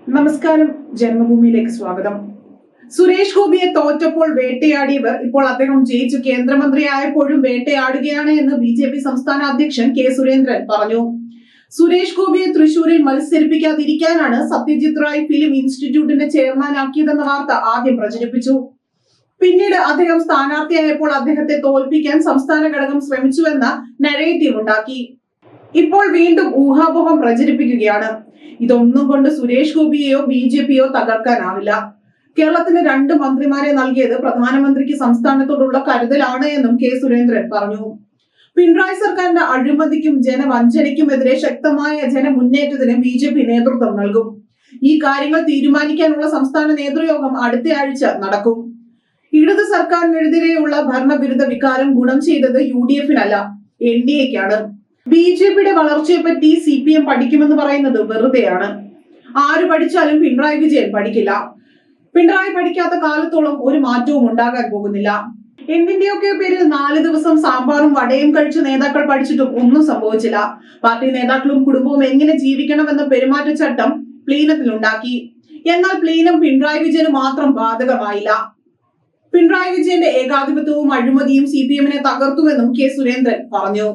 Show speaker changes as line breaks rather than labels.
നമസ്കാരം, ജന്മഭൂമിയിലേക്ക് സ്വാഗതം. സുരേഷ് ഗോപിയെ തോറ്റപ്പോൾ വേട്ടയാടിയവർ ഇപ്പോൾ അദ്ദേഹം ജയിച്ചു കേന്ദ്രമന്ത്രിയായപ്പോഴും വേട്ടയാടുകയാണ് എന്ന് BJP സംസ്ഥാന അധ്യക്ഷൻ കെ സുരേന്ദ്രൻ പറഞ്ഞു. സുരേഷ് ഗോപിയെ തൃശൂരിൽ മത്സരിപ്പിക്കാതിരിക്കാനാണ് സത്യജിത് റായ് ഫിലിം ഇൻസ്റ്റിറ്റ്യൂട്ടിന്റെ ചെയർമാനാക്കിയതെന്ന വാർത്ത ആദ്യം പ്രചരിപ്പിച്ചു. പിന്നീട് അദ്ദേഹം സ്ഥാനാർത്ഥിയായപ്പോൾ അദ്ദേഹത്തെ തോൽപ്പിക്കാൻ സംസ്ഥാന ഘടകം ശ്രമിച്ചുവെന്ന നരേറ്റീവ് ഉണ്ടാക്കി. ഇപ്പോൾ വീണ്ടും ഊഹാപോഹം പ്രചരിപ്പിക്കുകയാണ്. ഇതൊന്നും കൊണ്ട് സുരേഷ് ഗോപിയെയോ BJPയോ തകർക്കാനാവില്ല. കേരളത്തിന് 2 മന്ത്രിമാരെ നൽകിയത് പ്രധാനമന്ത്രിക്ക് സംസ്ഥാനത്തോടുള്ള കരുതലാണ് എന്നും കെ സുരേന്ദ്രൻ പറഞ്ഞു. പിണറായി സർക്കാരിന്റെ അഴിമതിക്കും ജനവഞ്ചനയ്ക്കുമെതിരെ ശക്തമായ ജനമുന്നേറ്റത്തിന് BJP നേതൃത്വം നൽകും. ഈ കാര്യങ്ങൾ തീരുമാനിക്കാനുള്ള സംസ്ഥാന നേതൃയോഗം അടുത്ത ആഴ്ച നടക്കും. ഇടത് സർക്കാരിനെതിരെയുള്ള ഭരണവിരുദ്ധ വികാരം ഗുണം ചെയ്തത് UDFനല്ല, NDAക്കാണ്. BJPയുടെ വളർച്ചയെപ്പറ്റി CPM പഠിക്കുമെന്ന് പറയുന്നത് വെറുതെയാണ്. ആര് പഠിച്ചാലും പിണറായി വിജയൻ പഠിക്കില്ല. പിണറായി പഠിക്കാത്ത കാലത്തോളം ഒരു മാറ്റവും ഉണ്ടാകാൻ പോകുന്നില്ല. എന്തിന്റെയൊക്കെ പേരിൽ 4 ദിവസം സാമ്പാറും വടയും കഴിച്ച നേതാക്കൾ പഠിച്ചിട്ടും ഒന്നും സംഭവിച്ചില്ല. പാർട്ടി നേതാക്കളും കുടുംബവും എങ്ങനെ ജീവിക്കണമെന്ന പെരുമാറ്റച്ചട്ടം പ്ലീനത്തിലുണ്ടാക്കി. എന്നാൽ പ്ലീനം പിണറായി വിജയന് മാത്രം ബാധകമായില്ല. പിണറായി വിജയന്റെ ഏകാധിപത്യവും അഴിമതിയും CPMനെ തകർത്തുവെന്നും കെ സുരേന്ദ്രൻ പറഞ്ഞു.